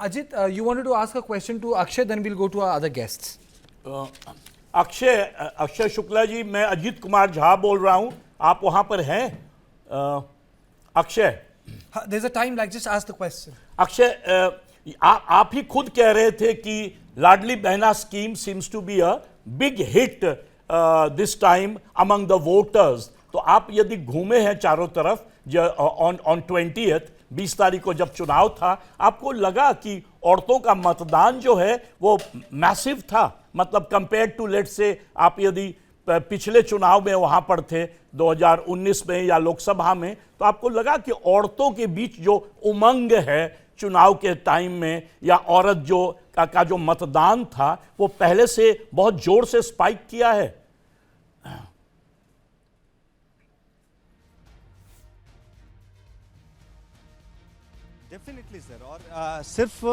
Ajit, you wanted to ask a question to Akshay, then we'll go to our other guests. Akshay Shukla ji, मैं अजीत कुमार झा बोल रहा हूं, आप वहां पर हैं? Akshay, There's a time, like, just ask the question. Akshay, आप ही खुद कह रहे थे कि Ladli Behna scheme seems to be a big hit this time among the voters. तो आप यदि घूमे हैं चारों तरफ ऑन 20 तारीख को जब चुनाव था, आपको लगा कि औरतों का मतदान जो है वो मैसिव था? मतलब कंपेयर टू लेट्स से आप यदि पिछले चुनाव में वहां पर थे 2019 में या लोकसभा में, तो आपको लगा कि औरतों के बीच जो उमंग है चुनाव के टाइम में, या औरत जो का जो मतदान था वो पहले से बहुत जोर से स्पाइक किया है? डेफिनेटली सर, और सिर्फ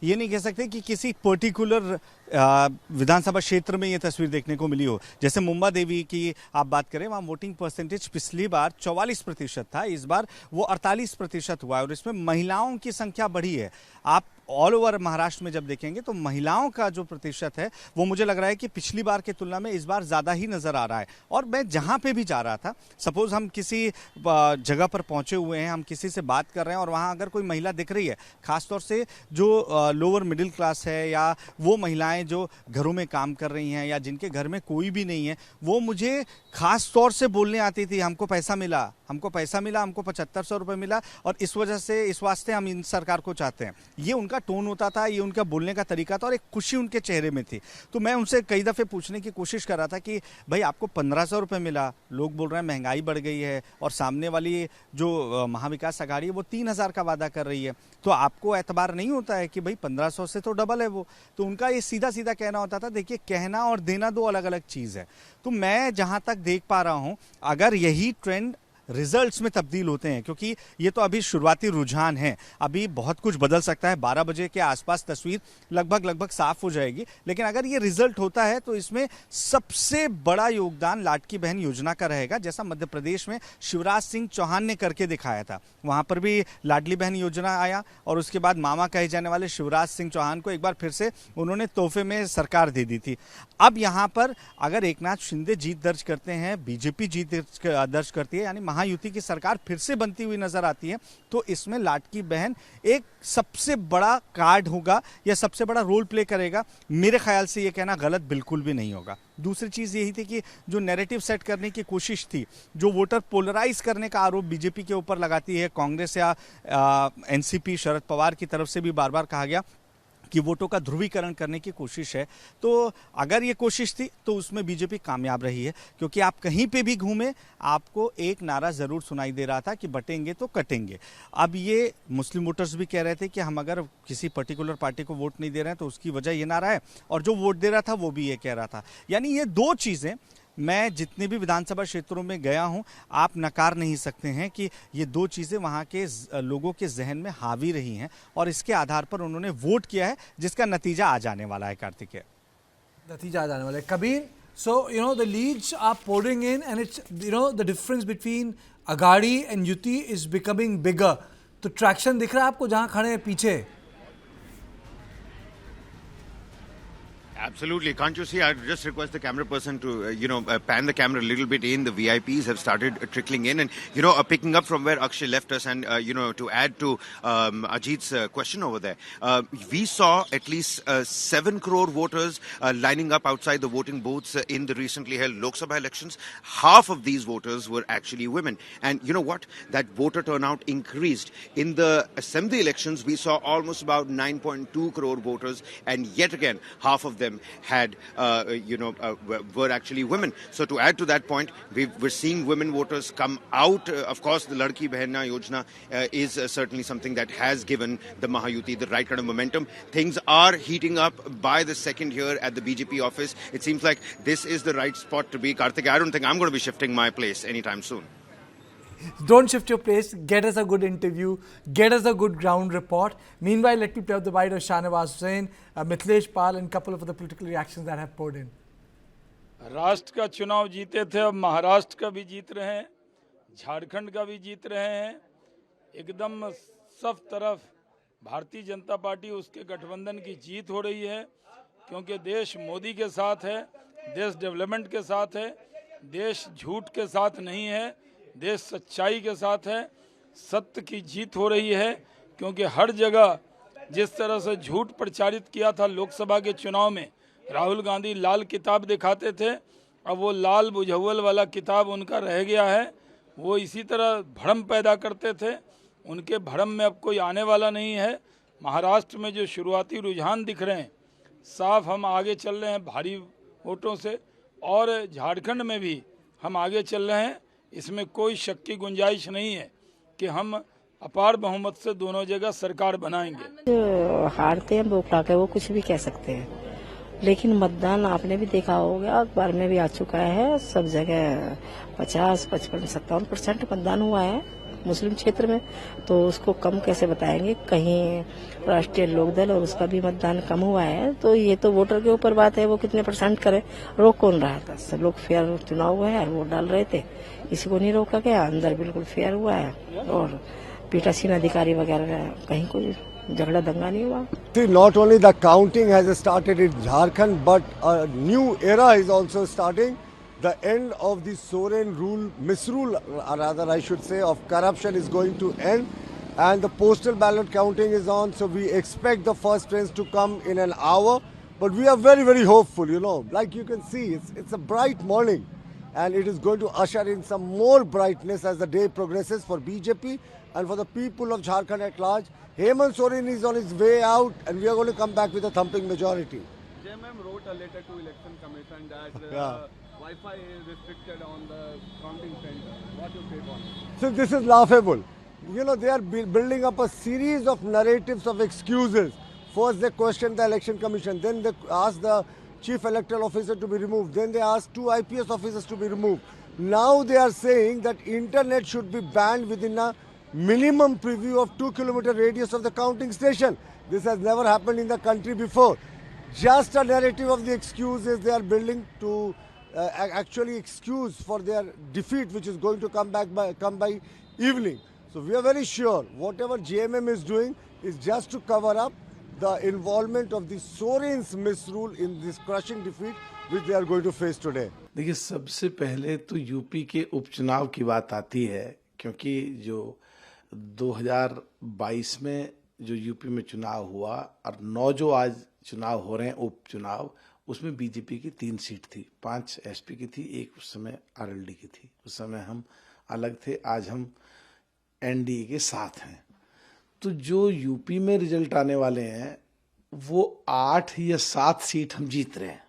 ये नहीं कह सकते कि किसी पर्टिकुलर विधानसभा क्षेत्र में ये तस्वीर देखने को मिली हो। जैसे मुंबा देवी की आप बात करें, वहाँ वोटिंग परसेंटेज पिछली बार 44% था, इस बार वो 48% हुआ है, और इसमें महिलाओं की संख्या बढ़ी है। आप ऑल ओवर महाराष्ट्र में जब देखेंगे तो महिलाओं का जो प्रतिशत है वो मुझे लग रहा है कि पिछली बार की तुलना में इस बार ज़्यादा ही नज़र आ रहा है। और मैं जहाँ पे भी जा रहा था, सपोज हम किसी जगह पर पहुँचे हुए हैं, हम किसी से बात कर रहे हैं और वहाँ अगर कोई महिला दिख रही है, खासतौर से जो लोअर मिडिल क्लास है या वो महिलाएं जो घरों में काम कर रही हैं या जिनके घर में कोई भी नहीं है, वो मुझे खास तौर से बोलने आती थी, हमको पैसा मिला, हमको पैसा मिला, हमको 7500 रुपये मिला, और इस वजह से, इस वास्ते हम इन सरकार को चाहते हैं। ये उनका टोन होता था, ये उनका बोलने का तरीका था, और एक खुशी उनके चेहरे में थी। तो मैं उनसे कई दफ़े पूछने की कोशिश कर रहा था कि भाई आपको 1500 रुपये मिला, लोग बोल रहे हैं महंगाई बढ़ गई है, और सामने वाली जो महाविकास आघाड़ी है वो 3000 का वादा कर रही है, तो आपको एतबार नहीं होता है कि भाई 1500 से तो डबल है वो? तो उनका ये सीधा सीधा कहना होता था, देखिए कहना और देना दो अलग अलग चीज़ है। तो मैं जहाँ तक देख पा रहा हूँ, अगर यही ट्रेंड रिजल्ट्स में तब्दील होते हैं, क्योंकि ये तो अभी शुरुआती रुझान है, अभी बहुत कुछ बदल सकता है, 12 बजे के आसपास तस्वीर लगभग साफ हो जाएगी, लेकिन अगर ये रिजल्ट होता है तो इसमें सबसे बड़ा योगदान लाडकी बहन योजना का रहेगा, जैसा मध्य प्रदेश में शिवराज सिंह चौहान ने करके दिखाया था। वहां पर भी लाडली बहन योजना आया, और उसके बाद मामा कहे जाने वाले शिवराज सिंह चौहान को एक बार फिर से उन्होंने तोहफे में सरकार दे दी थी। अब यहाँ पर अगर एकनाथ शिंदे जीत दर्ज करते हैं, बीजेपी जीत दर्ज करती है, यानी महायुति की सरकार फिर से बनती हुई नजर आती है, तो इसमें लाडकी बहन एक सबसे बड़ा कार्ड होगा या सबसे बड़ा रोल प्ले करेगा। मेरे ख्याल से ये कहना गलत बिल्कुल भी नहीं होगा। दूसरी चीज़ यही थी कि जो नैरेटिव सेट करने की कोशिश थी, जो वोटर पोलराइज करने का आरोप बीजेपी के ऊपर लगाती है कांग्रेस या एनसीपी, शरद पवार की तरफ से भी बार बार कहा गया कि वोटों का ध्रुवीकरण करने की कोशिश है, तो अगर ये कोशिश थी तो उसमें बीजेपी कामयाब रही है, क्योंकि आप कहीं पे भी घूमे आपको एक नारा ज़रूर सुनाई दे रहा था कि बटेंगे तो कटेंगे। अब ये मुस्लिम वोटर्स भी कह रहे थे कि हम अगर किसी पर्टिकुलर पार्टी को वोट नहीं दे रहे हैं तो उसकी वजह ये नारा है, और जो वोट दे रहा था वो भी ये कह रहा था। यानी ये दो चीज़ें, मैं जितने भी विधानसभा क्षेत्रों में गया हूं, आप नकार नहीं सकते हैं कि ये दो चीज़ें वहां के लोगों के जहन में हावी रही हैं, और इसके आधार पर उन्होंने वोट किया है, जिसका नतीजा आ जाने वाला है। कार्तिकेय, नतीजा आ जाने वाला है। Kabir, so the leads are pouring in, and it's the difference between Aghadi and Yuti is becoming bigger. तो ट्रैक्शन दिख रहा है आपको जहां खड़े हैं पीछे? Absolutely. Can't you see? I just request the camera person to, pan the camera a little bit in. The VIPs have started trickling in, and, picking up from where Akshay left us, and, to add to Ajit's question over there. We saw at least 7 crore voters lining up outside the voting booths in the recently held Lok Sabha elections. Half of these voters were actually women. And you know what? That voter turnout increased. In the assembly elections, we saw almost about 9.2 crore voters, and yet again, half of them had, were actually women. So to add to that point, we're seeing women voters come out. Of course, the Ladki Behna Yojana is certainly something that has given the Mahayuti the right kind of momentum. Things are heating up by the second here at the BJP office. It seems like this is the right spot to be. Karthik, I don't think I'm going to be shifting my place anytime soon. Don't shift your place. Get us a good interview. Get us a good ground report. Meanwhile, let me play out the bite of Shahnawaz Hussain, Mithlesh Pal, and a couple of other political reactions that have poured in. राष्ट्र का चुनाव जीते थे, अब महाराष्ट्र का भी जीत रहे हैं, झारखंड का भी जीत रहे हैं। एकदम सब तरफ भारतीय जनता पार्टी उसके गठबंधन की जीत हो रही है, क्योंकि देश मोदी के साथ है, देश डेवलपमेंट के साथ है, देश झूठ के साथ नहीं है, देश सच्चाई के साथ है। सत्य की जीत हो रही है, क्योंकि हर जगह जिस तरह से झूठ प्रचारित किया था लोकसभा के चुनाव में, राहुल गांधी लाल किताब दिखाते थे, अब वो लाल बुझौल वाला किताब उनका रह गया है। वो इसी तरह भ्रम पैदा करते थे, उनके भ्रम में अब कोई आने वाला नहीं है। महाराष्ट्र में जो शुरुआती रुझान दिख रहे हैं, साफ हम आगे चल रहे हैं भारी वोटों से, और झारखंड में भी हम आगे चल रहे हैं। इसमें कोई शक की गुंजाइश नहीं है कि हम अपार बहुमत से दोनों जगह सरकार बनाएंगे। जो हारते हैं बोखला के वो कुछ भी कह सकते हैं, लेकिन मतदान आपने भी देखा होगा, अखबार में भी आ चुका है, सब जगह 50, 55, 57% मतदान हुआ है मुस्लिम क्षेत्र में। तो उसको कम कैसे बताएंगे? कहीं राष्ट्रीय लोकदल और उसका भी मतदान कम हुआ है, तो ये तो वोटर के ऊपर बात है, वो कितने परसेंट करे। रोक कौन रहा था? सब लोग फेयर चुनाव हुआ है और वोट डाल रहे थे, किसी को नहीं रोका गया। अंदर बिल्कुल फेयर हुआ है और पीठासीन अधिकारी वगैरह कहीं कोई झगड़ा दंगा नहीं हुआ। See, not only the counting has started in Jharkhand, but a new era is also starting. The end of the Soren rule, misrule, rather I should say, of corruption is going to end, and the postal ballot counting is on. So we expect the first trains to come in an hour, but we are very, very hopeful. You know, like you can see, it's a bright morning, and it is going to usher in some more brightness as the day progresses for BJP and for the people of Jharkhand at large. Hemant Soren is on his way out, and we are going to come back with a thumping majority. JMM wrote a letter to Election Commission that Yeah. Wi-Fi is restricted on the counting center. What do you take on it? So this is laughable. You know, they are building up a series of narratives of excuses. First they question the election commission, then they ask the chief electoral officer to be removed, then they ask 2 IPS officers to be removed. Now they are saying that internet should be banned within a minimum preview of 2-kilometer radius of the counting station. This has never happened in the country before. Just a narrative of the excuses they are building to actually excuse for their defeat, which is going to come by evening. So we are very sure whatever JMM is doing is just to cover up the involvement of the Soren's misrule in this crushing defeat which they are going to face today. देखिए, सबसे पहले तो UP के उपचुनाव की बात आती है, क्योंकि जो 2022 में जो यूपी में चुनाव हुआ और 9 जो आज चुनाव हो रहे हैं उपचुनाव, उसमें बीजेपी की 3 सीट थी, 5 एसपी की थी, 1 उस समय आरएलडी की थी। उस समय हम अलग थे, आज हम एनडीए के साथ हैं। तो जो यूपी में रिजल्ट आने वाले हैं वो 8 या 7 सीट हम जीत रहे हैं,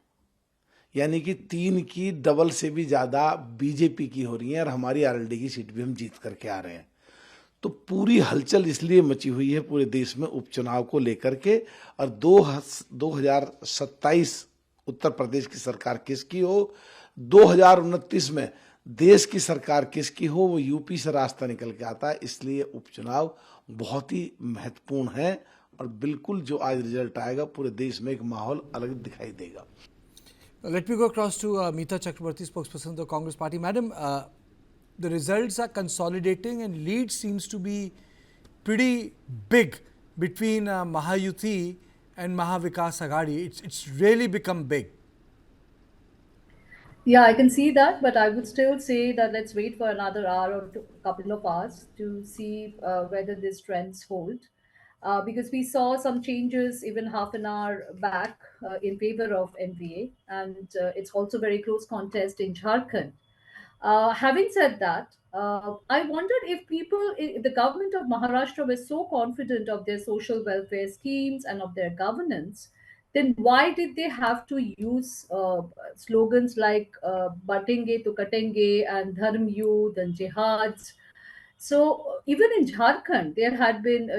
यानी कि 3 की डबल से भी ज़्यादा बीजेपी की हो रही है और हमारी आरएलडी की सीट भी हम जीत करके आ रहे हैं। तो पूरी हलचल इसलिए मची हुई है पूरे देश में उपचुनाव को लेकर के, और 2027 उत्तर प्रदेश की सरकार किसकी हो, 2029 में देश की सरकार किसकी हो, वो यूपी से रास्ता निकल के आता है। इसलिए उपचुनाव बहुत ही महत्वपूर्ण है और बिल्कुल जो आज रिजल्ट आएगा पूरे देश में एक माहौल अलग दिखाई देगा। Let me go across to Meeta Chakrabarti, spokesperson of the Congress Party. Madam, the results are consolidating and lead seems to be pretty big between Mahayuti and Mahavikas Aghadi. It's really become big. Yeah, I can see that, but I would still say that let's wait for another hour or couple of hours to see whether these trends hold. Because we saw some changes even half an hour back in favor of NVA, and it's also very close contest in Jharkhand. Having said that, I wondered if the government of Maharashtra was so confident of their social welfare schemes and of their governance, then why did they have to use slogans like Batenge to Katenge and Dharm Yudh and Jihads? So even in Jharkhand, there had been,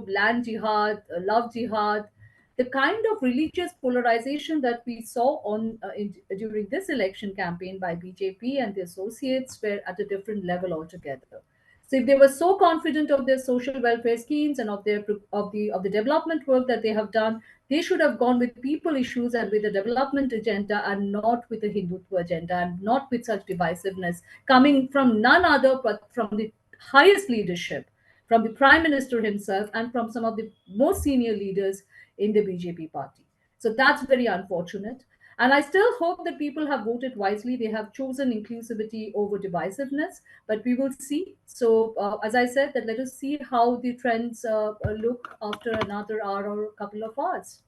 land jihad, love jihad, the kind of religious polarization that we saw during this election campaign by BJP and the associates were at a different level altogether. So if they were so confident of their social welfare schemes and of the development work that they have done, they should have gone with people issues and with the development agenda and not with the Hindutva agenda and not with such divisiveness coming from none other but from the highest leadership from the Prime Minister himself and from some of the most senior leaders in the BJP party. So that's very unfortunate. And I still hope that people have voted wisely. They have chosen inclusivity over divisiveness, but we will see. So, as I said, that let us see how the trends look after another hour or a couple of hours.